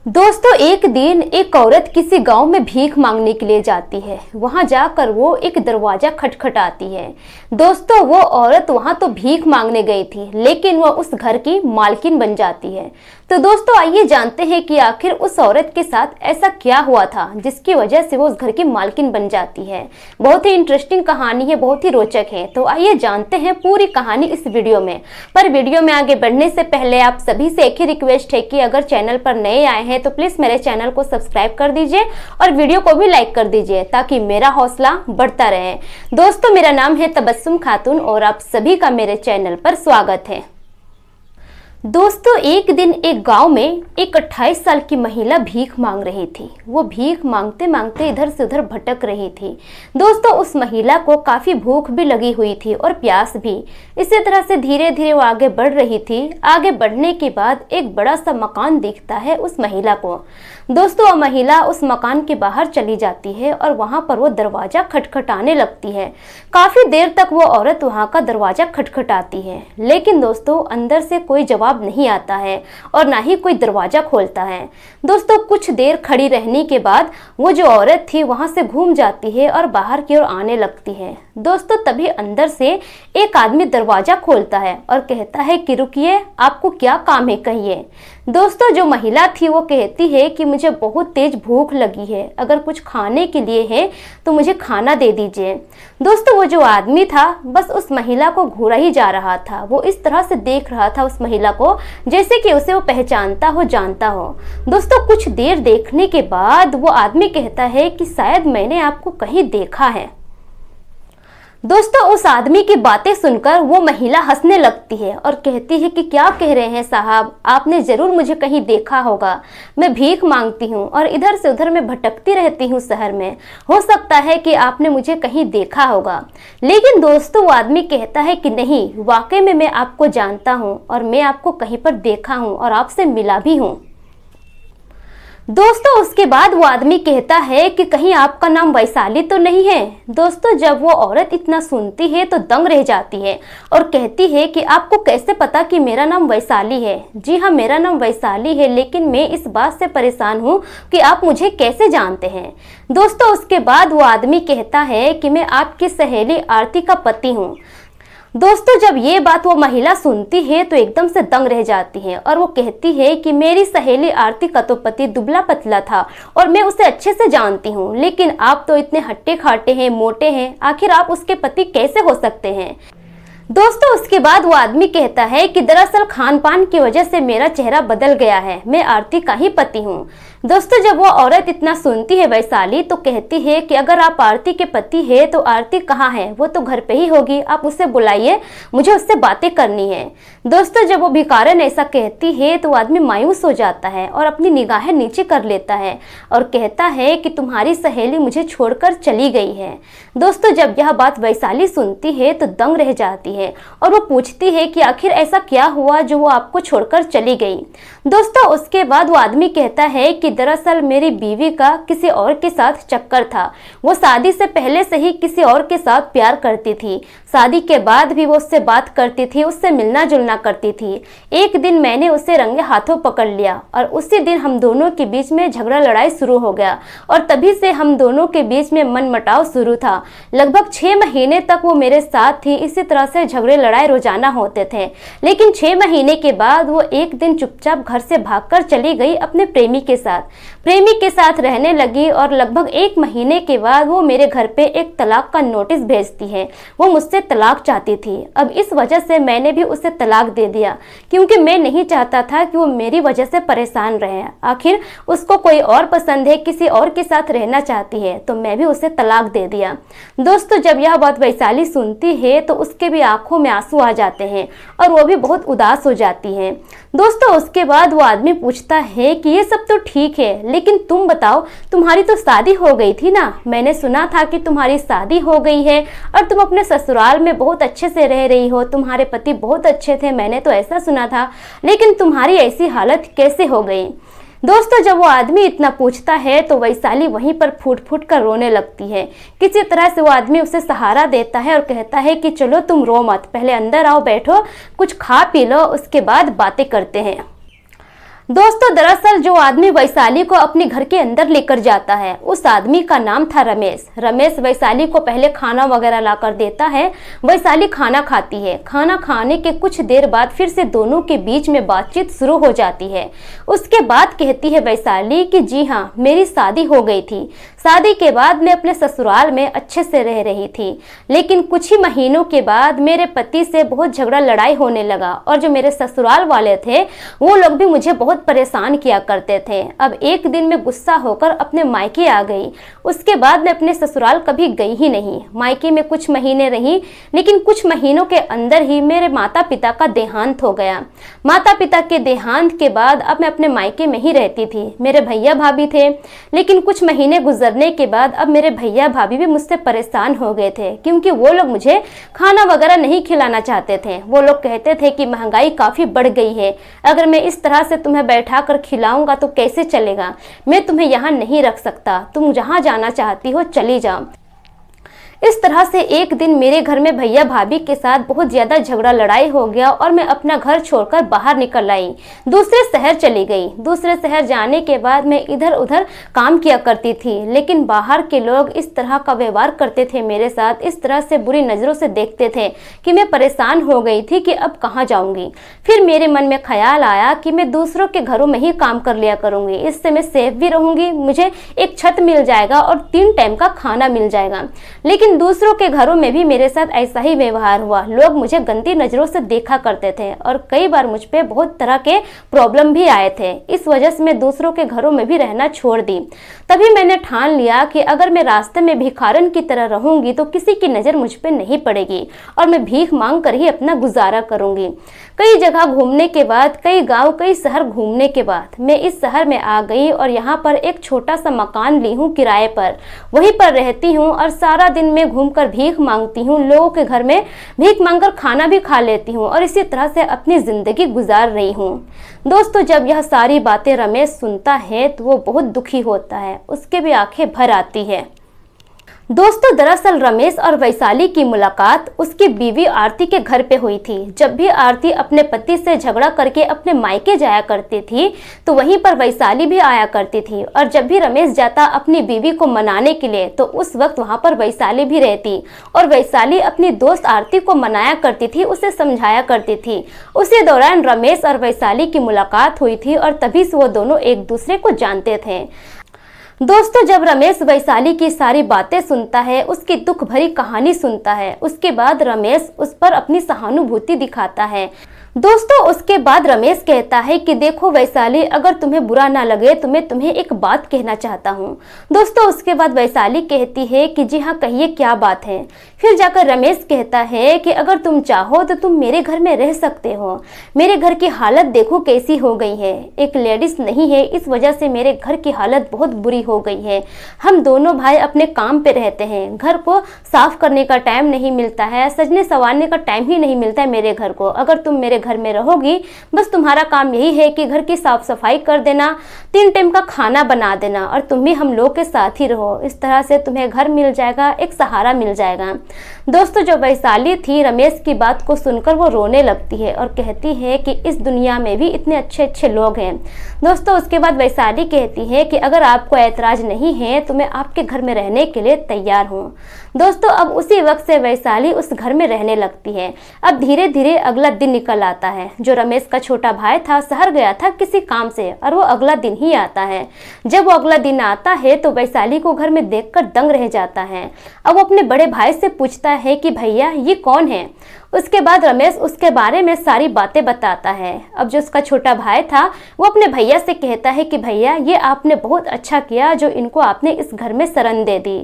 दोस्तों, एक दिन एक औरत किसी गांव में भीख मांगने के लिए जाती है। वहां जाकर वो एक दरवाजा खटखटाती है। दोस्तों, वो औरत वहां तो भीख मांगने गई थी, लेकिन वो उस घर की मालकिन बन जाती है। तो दोस्तों, आइए जानते हैं कि आखिर उस औरत के साथ ऐसा क्या हुआ था जिसकी वजह से वो उस घर की मालकिन बन जाती है। बहुत ही इंटरेस्टिंग कहानी है, बहुत ही रोचक है। तो आइए जानते हैं पूरी कहानी इस वीडियो में। पर वीडियो में आगे बढ़ने से पहले आप सभी से एक ही रिक्वेस्ट है कि अगर चैनल पर नए आए हैं तो प्लीज मेरे चैनल को सब्सक्राइब कर दीजिए और वीडियो को भी लाइक कर दीजिए ताकि मेरा हौसला बढ़ता रहे। दोस्तों, मेरा नाम है तबस्सुम खातून और आप सभी का मेरे चैनल पर स्वागत है। दोस्तों, एक दिन एक गांव में एक 28 साल की महिला भीख मांग रही थी। वो भीख मांगते मांगते इधर से उधर भटक रही थी। दोस्तों, उस महिला को काफी भूख भी लगी हुई थी और प्यास भी। इसी तरह से धीरे धीरे वो आगे बढ़ रही थी। आगे बढ़ने के बाद एक बड़ा सा मकान दिखता है उस महिला को। दोस्तों, वो महिला उस मकान के बाहर चली जाती है और वहां पर वो दरवाजा खटखटाने लगती है। काफी देर तक वो औरत वहां का दरवाजा खटखटाती है, लेकिन दोस्तों अंदर से कोई जवाब नहीं आता है और ना ही कोई दरवाजा खोलता है। दोस्तों, कुछ देर खड़ी रहने के बाद वो जो औरत थी वहां से घूम जाती है और बाहर की ओर आने लगती है। दोस्तों, तभी अंदर से एक आदमी दरवाजा खोलता है और कहता है कि रुकिए, आपको क्या काम है, कहिए। दोस्तों, जो महिला थी वो कहती है कि मुझे बहुत तेज भूख लगी है, अगर कुछ खाने के लिए है तो मुझे खाना दे दीजिए। दोस्तों, वो जो आदमी था बस उस महिला को घूरा ही जा रहा था। वो इस तरह से देख रहा था उस महिला को जैसे कि उसे वो पहचानता हो, जानता हो। दोस्तों, कुछ देर देखने के बाद वो आदमी कहता है कि शायद मैंने आपको कहीं देखा है। दोस्तों, उस आदमी की बातें सुनकर वो महिला हंसने लगती है और कहती है कि क्या कह रहे हैं साहब, आपने जरूर मुझे कहीं देखा होगा। मैं भीख मांगती हूँ और इधर से उधर मैं भटकती रहती हूँ शहर में। हो सकता है कि आपने मुझे कहीं देखा होगा। लेकिन दोस्तों, वो आदमी कहता है कि नहीं, वाकई में मैं आपको जानता हूँ और मैं आपको कहीं पर देखा हूँ और आपसे मिला भी हूँ। दोस्तों, उसके बाद वो आदमी कहता है कि कहीं आपका नाम वैशाली तो नहीं है। दोस्तों, जब वो औरत इतना सुनती है तो दंग रह जाती है और कहती है कि आपको कैसे पता कि मेरा नाम वैशाली है। जी हाँ, मेरा नाम वैशाली है, लेकिन मैं इस बात से परेशान हूँ कि आप मुझे कैसे जानते हैं। दोस्तों, उसके बाद वो आदमी कहता है कि मैं आपकी सहेली आरती का पति हूँ। दोस्तों, जब ये बात वो महिला सुनती है तो एकदम से दंग रह जाती है और वो कहती है कि मेरी सहेली आरती का तो पति दुबला पतला था और मैं उसे अच्छे से जानती हूँ, लेकिन आप तो इतने हट्टे खाटे हैं, मोटे हैं, आखिर आप उसके पति कैसे हो सकते हैं। दोस्तों, उसके बाद वो आदमी कहता है कि दरअसल खान पान की वजह से मेरा चेहरा बदल गया है, मैं आरती का ही पति हूँ। दोस्तों, जब वो औरत इतना सुनती है वैशाली तो कहती है कि अगर आप आरती के पति है तो आरती कहाँ है, वो तो घर पे ही होगी, आप उसे बुलाइए, मुझे उससे बातें करनी है। दोस्तों, जब वो भिखारन ऐसा कहती है तो आदमी मायूस हो जाता है और अपनी निगाहें नीचे कर लेता है और कहता है कि तुम्हारी सहेली मुझे छोड़कर चली गई है। दोस्तों, जब यह बात वैशाली सुनती है तो दंग रह जाती है और वो पूछती है कि आखिर ऐसा क्या हुआ जो वो आपको छोड़कर चली गई। दोस्तों, उसके बाद वो आदमी कहता है कि दरअसल मेरी बीवी का किसी और के साथ चक्कर था। वो शादी से पहले से ही किसी और के साथ प्यार करती थी, शादी के बाद भी वो उससे बात करती थी, उससे मिलना जुलना करती थी। एक दिन मैंने उसे रंगे हाथों पकड़ लिया और उसी दिन हम दोनों के बीच में झगड़ा लड़ाई शुरू हो गया और तभी से हम दोनों के बीच में मनमुटाव शुरू था। लगभग 6 महीने तक वो मेरे साथ थी। इसी तरह से झगड़े लड़ाई रोजाना होते थे, लेकिन 6 महीने के बाद वो एक दिन चुपचाप घर से भागकर चली गई अपने प्रेमी के साथ रहने लगी और लगभग 1 महीने के बाद वो मेरे घर पे एक तलाक का नोटिस भेजती है। वो मुझसे तलाक चाहती थी। अब इस वजह से मैंने भी उसे तलाक दे दिया, क्योंकि मैं नहीं चाहता था कि वो मेरी वजह से परेशान रहे। आखिर उसको कोई और पसंद है, किसी और के साथ रहना चाहती है, तो मैं भी उसे तलाक दे दिया। दोस्तों, जब यह बात वैशाली सुनती है तो उसके भी आंखों में आंसू आ जाते हैं और वो भी बहुत उदास हो जाती है। दोस्तों, उसके बाद वो आदमी पूछता है कि ये सब तो ठीक है, लेकिन तुम बताओ, तुम्हारी तो शादी हो गई थी ना। मैंने सुना था कि तुम्हारी शादी हो गई है और तुम अपने ससुराल में बहुत अच्छे से रह रही हो, तुम्हारे पति बहुत अच्छे थे, मैंने तो ऐसा सुना था, लेकिन तुम्हारी ऐसी हालत कैसे हो गई। दोस्तों, जब वो आदमी इतना पूछता है तो वैशाली वहीं पर फूट फूट कर रोने लगती है। किसी तरह से वो आदमी उसे सहारा देता है और कहता है कि चलो तुम रो मत, पहले अंदर आओ, बैठो, कुछ खा पी लो, उसके बाद बातें करते हैं। दोस्तों दरअसल जो आदमी वैशाली को अपने घर के अंदर लेकर जाता है उस आदमी का नाम था रमेश। रमेश वैशाली को पहले खाना वगैरह लाकर देता है। वैशाली खाना खाती है। खाना खाने के कुछ देर बाद फिर से दोनों के बीच में बातचीत शुरू हो जाती है। उसके बाद कहती है वैशाली कि जी हाँ, मेरी शादी हो गई थी। शादी के बाद मैं अपने ससुराल में अच्छे से रह रही थी, लेकिन कुछ ही महीनों के बाद मेरे पति से बहुत झगड़ा लड़ाई होने लगा और जो मेरे ससुराल वाले थे वो लोग भी मुझे बहुत परेशान किया करते थे। अब एक दिन मैं गुस्सा होकर अपने मायके आ गई। उसके बाद मैं अपने ससुराल कभी गई ही नहीं। मायके में कुछ महीने रही, लेकिन कुछ महीनों के अंदर ही मेरे माता पिता का देहांत हो गया। माता पिता के देहांत के बाद अब मैं अपने मायके में ही रहती थी। मेरे भैया भाभी थे, लेकिन कुछ महीने गुजरने के बाद अब मेरे भैया भाभी भी मुझसे परेशान हो गए थे, क्योंकि वो लोग मुझे खाना वगैरह नहीं खिलाना चाहते थे। वो लोग कहते थे कि महंगाई काफ़ी बढ़ गई है, अगर मैं इस तरह से तुम्हें बैठा कर खिलाऊंगा तो कैसे चलेगा, मैं तुम्हें यहाँ नहीं रख सकता, तुम जहाँ जाना चाहती हो चली जाओ। इस तरह से एक दिन मेरे घर में भैया भाभी के साथ बहुत ज़्यादा झगड़ा लड़ाई हो गया और मैं अपना घर छोड़कर बाहर निकल आई, दूसरे शहर चली गई। दूसरे शहर जाने के बाद मैं इधर उधर काम किया करती थी, लेकिन बाहर के लोग इस तरह का व्यवहार करते थे मेरे साथ, इस तरह से बुरी नज़रों से देखते थे कि मैं परेशान हो गई थी कि अब कहाँ जाऊँगी। फिर मेरे मन में ख्याल आया कि मैं दूसरों के घरों में ही काम कर लिया करूँगी, इससे मैं सेफ भी रहूँगी, मुझे एक छत मिल जाएगा और 3 टाइम का खाना मिल जाएगा। लेकिन दूसरों के घरों में भी मेरे साथ ऐसा ही व्यवहार हुआ। लोग मुझे गंदी नजरों से देखा करते थे और कई बार मुझ पे बहुत तरह के प्रॉब्लम भी आए थे। इस वजह से मैं दूसरों के घरों में भी रहना छोड़ दी। तभी मैंने ठान लिया कि अगर मैं रास्ते में भिखारन की तरह रहूंगी तो किसी की नज़र मुझ पे नहीं पड़ेगी और मैं भीख मांग कर ही अपना गुजारा करूंगी। कई जगह घूमने के बाद, कई गांव, कई शहर घूमने के बाद मैं इस शहर में आ गई और यहाँ पर एक छोटा सा मकान ली हूँ किराए पर। वहीं पर रहती हूँ और सारा दिन में घूमकर भीख मांगती हूँ। लोगों के घर में भीख मांगकर खाना भी खा लेती हूँ और इसी तरह से अपनी जिंदगी गुजार रही हूँ। दोस्तों जब यह सारी बातें रमेश सुनता है तो वो बहुत दुखी होता है, उसके भी आंखें भर आती है। दोस्तों दरअसल रमेश और वैशाली की मुलाकात उसकी बीवी आरती के घर पे हुई थी। जब भी आरती अपने पति से झगड़ा करके अपने मायके जाया करती थी तो वहीं पर वैशाली भी आया करती थी, और जब भी रमेश जाता अपनी बीवी को मनाने के लिए तो उस वक्त वहां पर वैशाली भी रहती और वैशाली अपनी दोस्त आरती को मनाया करती थी, उसे समझाया करती थी। उसी दौरान रमेश और वैशाली की मुलाकात हुई थी और तभी से वो दोनों एक दूसरे को जानते थे। दोस्तों जब रमेश वैशाली की सारी बातें सुनता है, उसकी दुख भरी कहानी सुनता है, उसके बाद रमेश उस पर अपनी सहानुभूति दिखाता है। दोस्तों उसके बाद रमेश कहता है कि देखो वैशाली, अगर तुम्हें बुरा ना लगे तो मैं तुम्हें एक बात कहना चाहता हूँ। दोस्तों उसके बाद वैशाली कहती है कि जी हाँ कहिए, क्या बात है। फिर जाकर रमेश कहता है कि अगर तुम चाहो तो तुम मेरे घर में रह सकते हो। मेरे घर की हालत देखो कैसी हो गई है, एक लेडीज नहीं है, इस वजह से मेरे घर की हालत बहुत बुरी हो गई है। हम दोनों भाई अपने काम पे रहते हैं, घर को साफ करने का टाइम नहीं मिलता है, सजने संवारने का टाइम ही नहीं मिलता है मेरे घर को। अगर तुम मेरे घर में रहोगी, बस तुम्हारा काम यही है कि घर की साफ सफाई कर देना, 3 टाइम का खाना बना देना और तुम भी हम लोग के साथ ही रहो। इस तरह से तुम्हें घर मिल जाएगा, एक सहारा मिल जाएगा। दोस्तों जो वैशाली थी रमेश की बात को सुनकर वो रोने लगती है और कहती है कि इस दुनिया में भी इतने अच्छे अच्छे लोग हैं। दोस्तों उसके बाद वैशाली कहती है कि अगर आपको ऐतराज नहीं है तो मैं आपके घर में रहने के लिए तैयार हूँ। दोस्तों अब उसी वक्त से वैशाली उस घर में रहने लगती है। अब धीरे धीरे अगला दिन निकल आता है। जो रमेश का छोटा भाई था शहर गया था किसी काम से और वो अगला दिन ही आता है। जब वो अगला दिन आता है तो वैशाली को घर में देखकर दंग रह जाता है। अब वो अपने बड़े भाई से पूछता है कि भैया ये कौन है। उसके बाद रमेश उसके बारे में सारी बातें बताता है। अब जो उसका छोटा भाई था वो अपने भैया से कहता है कि भैया ये आपने बहुत अच्छा किया जो इनको आपने इस घर में शरण दे दी।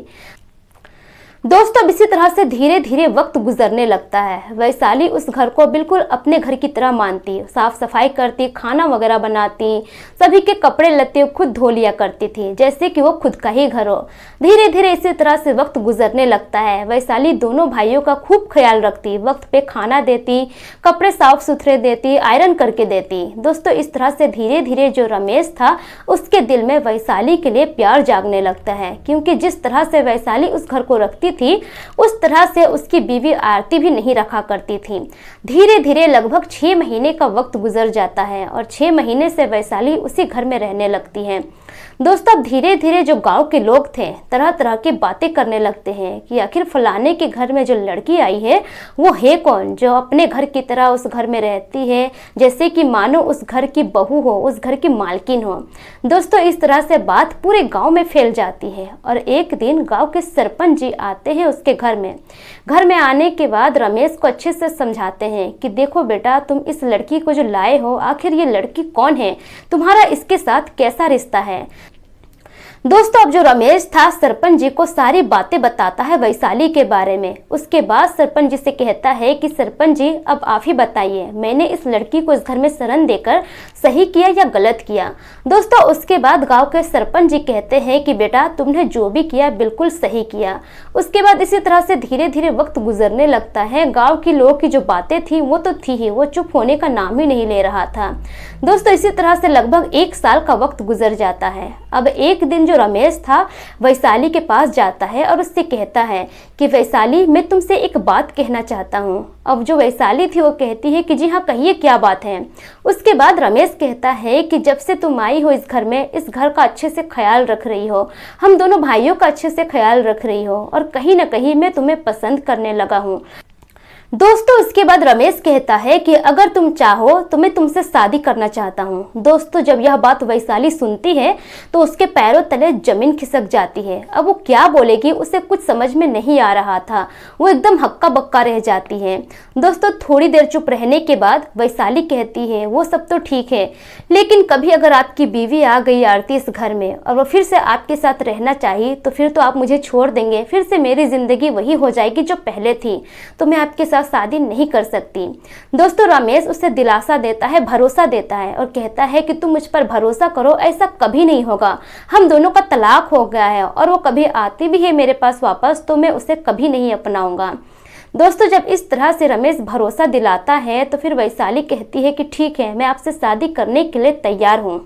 दोस्तों इसी तरह से धीरे धीरे वक्त गुजरने लगता है। वैशाली उस घर को बिल्कुल अपने घर की तरह मानती, साफ सफाई करती, खाना वगैरह बनाती, सभी के कपड़े लत्ते खुद धो लिया करती थी जैसे कि वो खुद का ही घर हो। धीरे धीरे इसी तरह से वक्त गुजरने लगता है। वैशाली दोनों भाइयों का खूब ख्याल रखती, वक्त पे खाना देती, कपड़े साफ सुथरे देती, आयरन करके देती। दोस्तों इस तरह से धीरे धीरे जो रमेश था उसके दिल में वैशाली के लिए प्यार जागने लगता है, क्योंकि जिस तरह से वैशाली उस घर को रखती रखती थी उस तरह से उसकी बीवी आरती भी नहीं रखा करती थी। धीरे धीरे लगभग 6 महीने का वक्त गुजर जाता है और 6 महीने से वैशाली उसी घर में रहने लगती है। दोस्तों अब धीरे धीरे जो गांव के लोग थे तरह तरह की बातें करने लगते हैं कि आखिर फलाने के घर में जो लड़की आई है वो है कौन, जो अपने घर की तरह उस घर में रहती है, जैसे कि मानो उस घर की बहू हो, उस घर की मालकिन हो। दोस्तों इस तरह से बात पूरे गांव में फैल जाती है और एक दिन गांव के सरपंच जी आते हैं उसके घर में। घर में आने के बाद रमेश को अच्छे से समझाते हैं कि देखो बेटा, तुम इस लड़की को जो लाए हो, आखिर ये लड़की कौन है, तुम्हारा इसके साथ कैसा रिश्ता है। दोस्तों अब जो रमेश था सरपंच जी को सारी बातें बताता है वैशाली के बारे में। उसके बाद सरपंच जी से कहता है कि सरपंच जी अब आप ही बताइए, मैंने इस लड़की को इस घर में शरण देकर सही किया या गलत किया। दोस्तों उसके बाद गांव के सरपंच जी कहते हैं कि बेटा तुमने जो भी किया बिल्कुल सही किया। उसके बाद इसी तरह से धीरे धीरे वक्त गुजरने लगता है। गाँव के लोगों की जो बातें थी वो तो थी ही, वो चुप होने का नाम ही नहीं ले रहा था। दोस्तों इसी तरह से लगभग 1 साल का वक्त गुजर जाता है। अब एक दिन जो रमेश था वैशाली के पास जाता है और उससे कहता है कि वैशाली मैं तुमसे एक बात कहना चाहता हूँ। अब जो वैशाली थी वो कहती है कि जी हाँ कहिए क्या बात है। उसके बाद रमेश कहता है कि जब से तुम आई हो इस घर में, इस घर का अच्छे से ख्याल रख रही हो, हम दोनों भाइयों का अच्छे से ख्याल रख रही हो और कहीं ना कहीं मैं तुम्हें पसंद करने लगा हूँ। दोस्तों इसके बाद रमेश कहता है कि अगर तुम चाहो तो मैं तुमसे शादी करना चाहता हूँ। दोस्तों जब यह बात वैशाली सुनती है तो उसके पैरों तले जमीन खिसक जाती है। अब वो क्या बोलेगी उसे कुछ समझ में नहीं आ रहा था, वो एकदम हक्का बक्का रह जाती है। दोस्तों थोड़ी देर चुप रहने के बाद वैशाली कहती है वो सब तो ठीक है, लेकिन कभी अगर आपकी बीवी आ गई आरती इस घर में और वो फिर से आपके साथ रहना चाहिए तो फिर तो आप मुझे छोड़ देंगे, फिर से मेरी जिंदगी वही हो जाएगी जो पहले थी, तो मैं आपके साथ शादी नहीं कर सकती। दोस्तों रमेश उसे दिलासा देता है, भरोसा देता है और कहता है कि तुम मुझ पर भरोसा करो, ऐसा कभी नहीं होगा, हम दोनों का तलाक हो गया है और वो कभी आती भी है मेरे पास वापस तो मैं उसे कभी नहीं अपनाऊंगा। दोस्तों जब इस तरह से रमेश भरोसा दिलाता है तो फिर वैशाली कहती है कि ठीक है मैं आपसे शादी करने के लिए तैयार हूँ।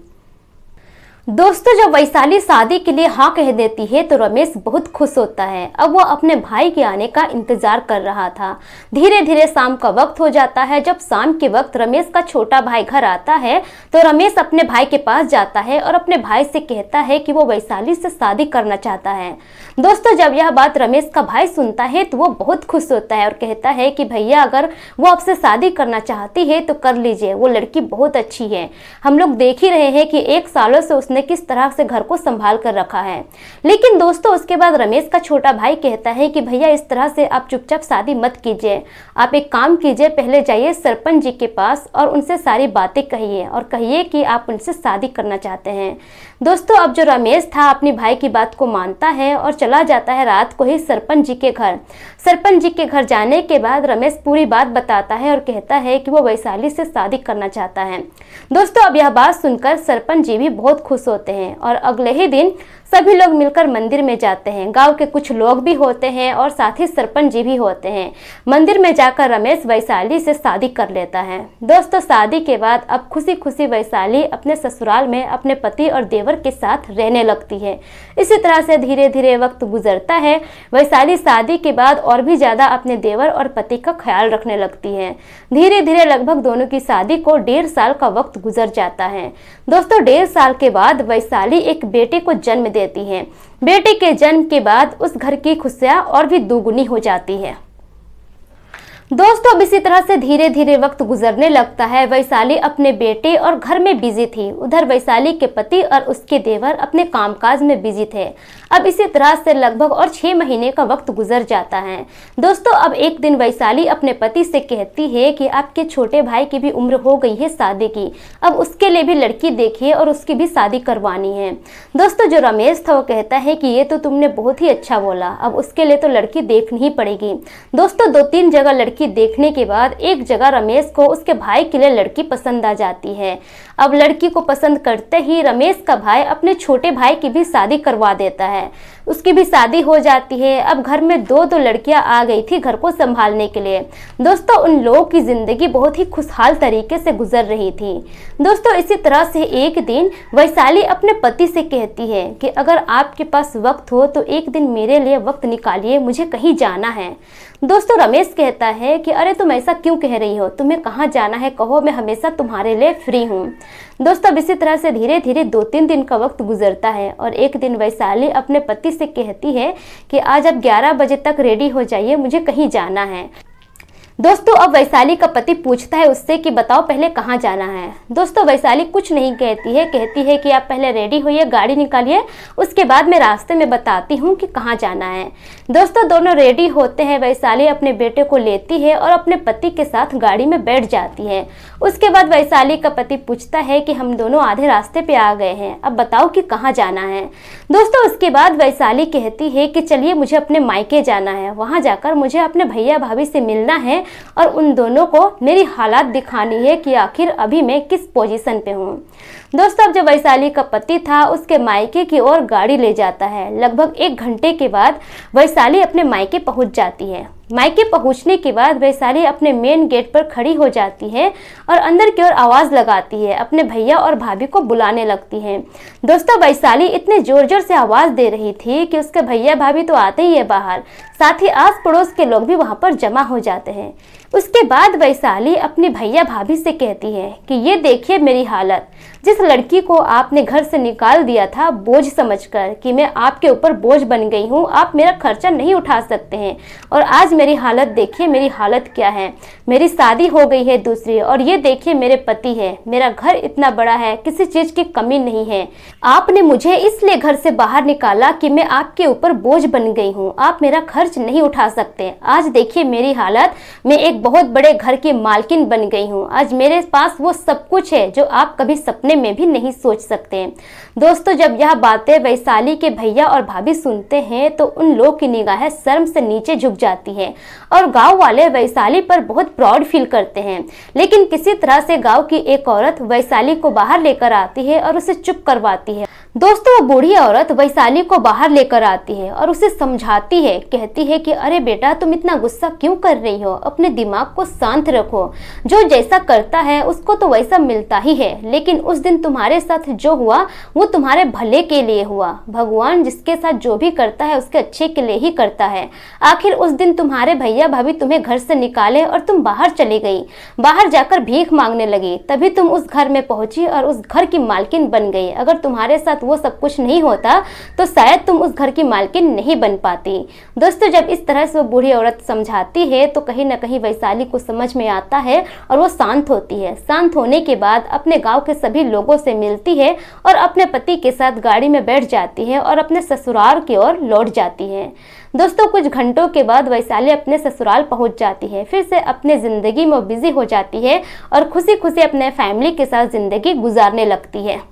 दोस्तों जब वैशाली शादी के लिए हाँ कह देती है तो रमेश बहुत खुश होता है। अब वो अपने भाई के आने का इंतजार कर रहा था। धीरे धीरे शाम का वक्त हो जाता है। जब शाम के वक्त रमेश का छोटा भाई घर आता है तो रमेश अपने भाई के पास जाता है और अपने भाई से कहता है कि वो वैशाली से शादी करना चाहता है। दोस्तों जब यह बात रमेश का भाई सुनता है तो वो बहुत खुश होता है और कहता है कि भैया अगर वो आपसे शादी करना चाहती है तो कर लीजिए, वो लड़की बहुत अच्छी है। हम लोग देख ही रहे हैं कि 1 सालों से उसने किस तरह से घर को संभाल कर रखा है। लेकिन दोस्तों उसके बाद रमेश का छोटा भाई कहता है कि भैया इस तरह से आप चुपचाप शादी मत कीजिए, आप एक काम कीजिए, पहले जाइए सरपंच जी के पास और उनसे सारी बातें कहिए और कहिए कि आप उनसे शादी करना चाहते हैं। दोस्तों अब जो रमेश था अपनी भाई की बात को मानता है और चला जाता है रात को ही सरपंच जी के घर। सरपंच जी के घर जाने के बाद रमेश पूरी बात बताता है और कहता है कि वो वैशाली से शादी करना चाहता है। दोस्तों अब यह बात सुनकर सरपंच जी भी बहुत खुश होते हैं और अगले ही दिन सभी लोग मिलकर मंदिर में जाते हैं। गांव के कुछ लोग भी होते हैं और साथ ही सरपंच जी भी होते हैं। मंदिर में जाकर रमेश वैशाली से शादी कर लेता है। दोस्तों शादी के बाद अब खुशी खुशी वैशाली अपने ससुराल में अपने पति और देवर के साथ रहने लगती है। इसी तरह से धीरे धीरे वक्त गुजरता है। वैशाली शादी के बाद और भी ज्यादा अपने देवर और पति का ख्याल रखने लगती है। धीरे धीरे लगभग दोनों की शादी को 1.5 साल का वक्त गुजर जाता है। दोस्तों 1.5 साल के बाद वैशाली एक बेटे को जन्म देती है। बेटे के जन्म के बाद उस घर की खुशियां और भी दोगुनी हो जाती है। दोस्तों अब इसी तरह से धीरे धीरे वक्त गुजरने लगता है। वैशाली अपने बेटे और घर में बिजी थी, उधर वैशाली के पति और उसके देवर अपने कामकाज में बिजी थे। अब इसी तरह से लगभग और 6 महीने का वक्त गुजर जाता है। दोस्तों अब एक दिन वैशाली अपने पति से कहती है कि आपके छोटे भाई की भी उम्र हो गई है शादी की, अब उसके लिए भी लड़की देखिए और उसकी भी शादी करवानी है। दोस्तों जो रमेश था वो कहता है कि ये तो तुमने बहुत ही अच्छा बोला, अब उसके लिए तो लड़की देखनी ही पड़ेगी। दोस्तों 2-3 जगह लड़की लड़की देखने के बाद एक जगह रमेश को उसके भाई के लिए लड़की पसंद आ जाती है। अब लड़की को पसंद करते ही रमेश का भाई अपने छोटे भाई की भी शादी करवा देता है। उसकी भी शादी हो जाती है। अब घर में दो लड़कियां आ गई थी घर को संभालने के लिए। दोस्तों, उन लोगों की जिंदगी बहुत ही खुशहाल तरीके से गुजर रही थी। दोस्तों, इसी तरह से एक दिन वैशाली अपने पति से कहती है कि अगर आपके पास वक्त हो तो एक दिन मेरे लिए वक्त निकालिए, मुझे कहीं जाना है। दोस्तों, रमेश कहता है कि अरे तुम ऐसा क्यों कह रही हो, तुम्हें कहाँ जाना है कहो, मैं हमेशा तुम्हारे लिए फ्री हूँ। दोस्तों, अब इसी तरह से धीरे धीरे 2-3 दिन का वक्त गुजरता है और एक दिन वैशाली अपने पति से कहती है कि आज आप 11 बजे तक रेडी हो जाइए, मुझे कहीं जाना है। दोस्तों, अब वैशाली का पति पूछता है उससे कि बताओ पहले कहाँ जाना है। दोस्तों, वैशाली कुछ नहीं कहती है कि आप पहले रेडी होइए, गाड़ी निकालिए, उसके बाद मैं रास्ते में बताती हूँ कि कहाँ जाना है। दोस्तों, दोनों रेडी होते हैं। वैशाली अपने बेटे को लेती है और अपने पति के साथ गाड़ी में बैठ जाती है। उसके बाद वैशाली का पति पूछता है कि हम दोनों आधे रास्ते पे आ गए हैं, अब बताओ कि कहाँ जाना है। दोस्तों, उसके बाद वैशाली कहती है कि चलिए मुझे अपने मायके जाना है, वहाँ जाकर मुझे अपने भैया भाभी से मिलना है और उन दोनों को मेरी हालात दिखानी है कि आखिर अभी मैं किस पोजीशन पे हूँ। दोस्तों, अब जब वैशाली का पति था उसके मायके की ओर गाड़ी ले जाता है। लगभग 1 घंटे के बाद वैशाली अपने मायके पहुँच जाती है। मायके पहुंचने के बाद वैशाली अपने मेन गेट पर खड़ी हो जाती है और अंदर की ओर आवाज लगाती है, अपने भैया और भाभी को बुलाने लगती है। दोस्तों, वैशाली इतने जोर जोर से आवाज दे रही थी कि उसके भैया भाभी तो आते ही है बाहर, साथ ही आस पड़ोस के लोग भी वहां पर जमा हो जाते हैं। उसके बाद वैशाली अपने भैया भाभी से कहती है कि ये देखिए मेरी हालत, जिस लड़की को आपने घर से निकाल दिया था बोझ समझकर कि मैं आपके ऊपर बोझ बन गई हूँ, आप मेरा खर्चा नहीं उठा सकते हैं, और आज मेरी हालत देखिए, मेरी हालत क्या है। मेरी शादी हो गई है दूसरी, और ये देखिए मेरे पति है, मेरा घर इतना बड़ा है, किसी चीज की कमी नहीं है। आपने मुझे इसलिए घर से बाहर निकाला कि मैं आपके ऊपर बोझ बन गई हूँ, आप मेरा खर्च नहीं उठा सकते। आज देखिए मेरी हालत, मैं एक बहुत बड़े घर की मालकिन बन गई हूँ। आज मेरे पास वो सब कुछ है जो आप कभी सपने में भी नहीं सोच सकते। दोस्तों, जब यह बातें वैशाली के भैया और भाभी सुनते हैं तो उन लोग की निगाहें शर्म से नीचे झुक जाती है और गांव वाले वैशाली पर बहुत प्राउड फील करते हैं। लेकिन किसी तरह से गांव की एक औरत वैशाली को बाहर लेकर आती है और उसे चुप करवाती है। दोस्तों, वो बूढ़ी औरत वैशाली को बाहर लेकर आती है और उसे समझाती है, कहती है कि अरे बेटा, तुम इतना गुस्सा क्यों कर रही हो, अपने दिमाग को शांत रखो, जो जैसा करता है उसको तो वैसा मिलता ही है, लेकिन उस दिन तुम्हारे साथ जो हुआ वो तुम्हारे भले के लिए हुआ। भगवान जिसके साथ जो भी करता है उसके अच्छे के लिए ही करता है। आखिर उस दिन तुम्हारे भैया भाभी तुम्हें घर से निकाले और तुम बाहर चली गई, बाहर जाकर भीख मांगने लगी, तभी तुम उस घर में पहुंची और उस घर की मालकिन बन गई। अगर तुम्हारे साथ वो सब कुछ नहीं होता तो शायद तुम उस घर की मालकिन नहीं बन पाती। दोस्तों, जब इस तरह से वो बूढ़ी औरत समझाती है तो कहीं ना कहीं वैशाली को समझ में आता है और वो शांत होती है। शांत होने के बाद अपने गांव के सभी लोगों से मिलती है और अपने पति के साथ गाड़ी में बैठ जाती है और अपने ससुराल की ओर लौट जाती है। दोस्तों, कुछ घंटों के बाद वैशाली अपने ससुराल पहुंच जाती है, फिर से अपने जिंदगी में बिजी हो जाती है और खुशी खुशी अपने फैमिली के साथ जिंदगी गुजारने लगती है।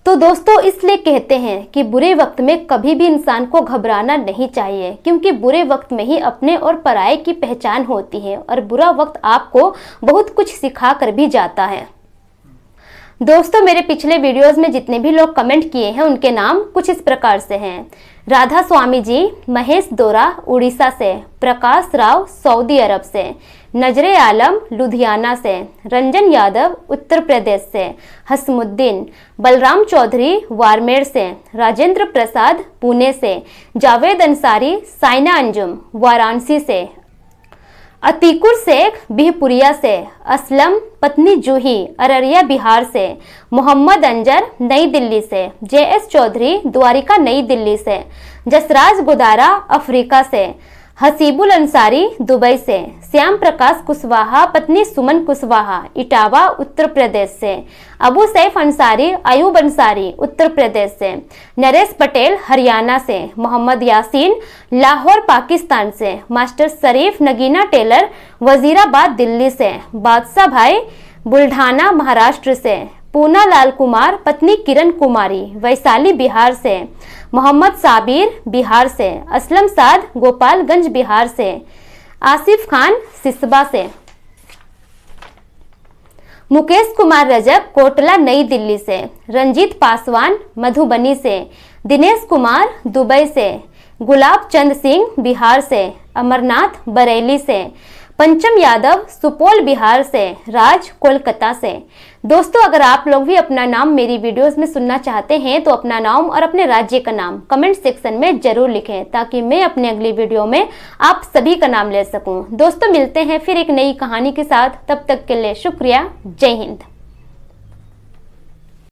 तो दोस्तों, इसलिए कहते हैं कि बुरे वक्त में कभी भी इंसान को घबराना नहीं चाहिए, क्योंकि बुरे वक्त में ही अपने और पराये की पहचान होती है और बुरा वक्त आपको बहुत कुछ सिखा कर भी जाता है। दोस्तों, मेरे पिछले वीडियोस में जितने भी लोग कमेंट किए हैं उनके नाम कुछ इस प्रकार से हैं। राधा स्वामी जी महेश दोरा उड़ीसा से, प्रकाश राव सऊदी अरब से, नजरे आलम लुधियाना से, रंजन यादव उत्तर प्रदेश से, हसमुद्दीन, बलराम चौधरी वारमेर से, राजेंद्र प्रसाद पुणे से, जावेद अंसारी साइना अंजुम वाराणसी से, अतीकुर शेख बिहपुरिया से, असलम पत्नी जूही अररिया बिहार से, मोहम्मद अंजर नई दिल्ली से, JS चौधरी द्वारिका नई दिल्ली से, जसराज गुदारा अफ्रीका से, हसीबुल अंसारी दुबई से, श्याम प्रकाश कुशवाहा पत्नी सुमन कुशवाहा इटावा उत्तर प्रदेश से, अबू सैफ अंसारी अयूब अंसारी उत्तर प्रदेश से, नरेश पटेल हरियाणा से, मोहम्मद यासीन लाहौर पाकिस्तान से, मास्टर शरीफ नगीना टेलर वजीराबाद दिल्ली से, बादशाह भाई बुल्ढाना महाराष्ट्र से, पूना लाल कुमार पत्नी किरण कुमारी वैशाली बिहार से, मोहम्मद साबिर बिहार से, असलम साद गोपालगंज बिहार से, आसिफ खान सिसबा से। मुकेश कुमार रजक कोटला नई दिल्ली से। रंजीत पासवान मधुबनी से। दिनेश कुमार दुबई से। गुलाब चंद सिंह बिहार से। अमरनाथ बरेली से। पंचम यादव सुपौल बिहार से। राज कोलकाता से। दोस्तों, अगर आप लोग भी अपना नाम मेरी वीडियोस में सुनना चाहते हैं तो अपना नाम और अपने राज्य का नाम कमेंट सेक्शन में जरूर लिखें, ताकि मैं अपने अगली वीडियो में आप सभी का नाम ले सकूं। दोस्तों, मिलते हैं फिर एक नई कहानी के साथ। तब तक के लिए शुक्रिया। जय हिंद।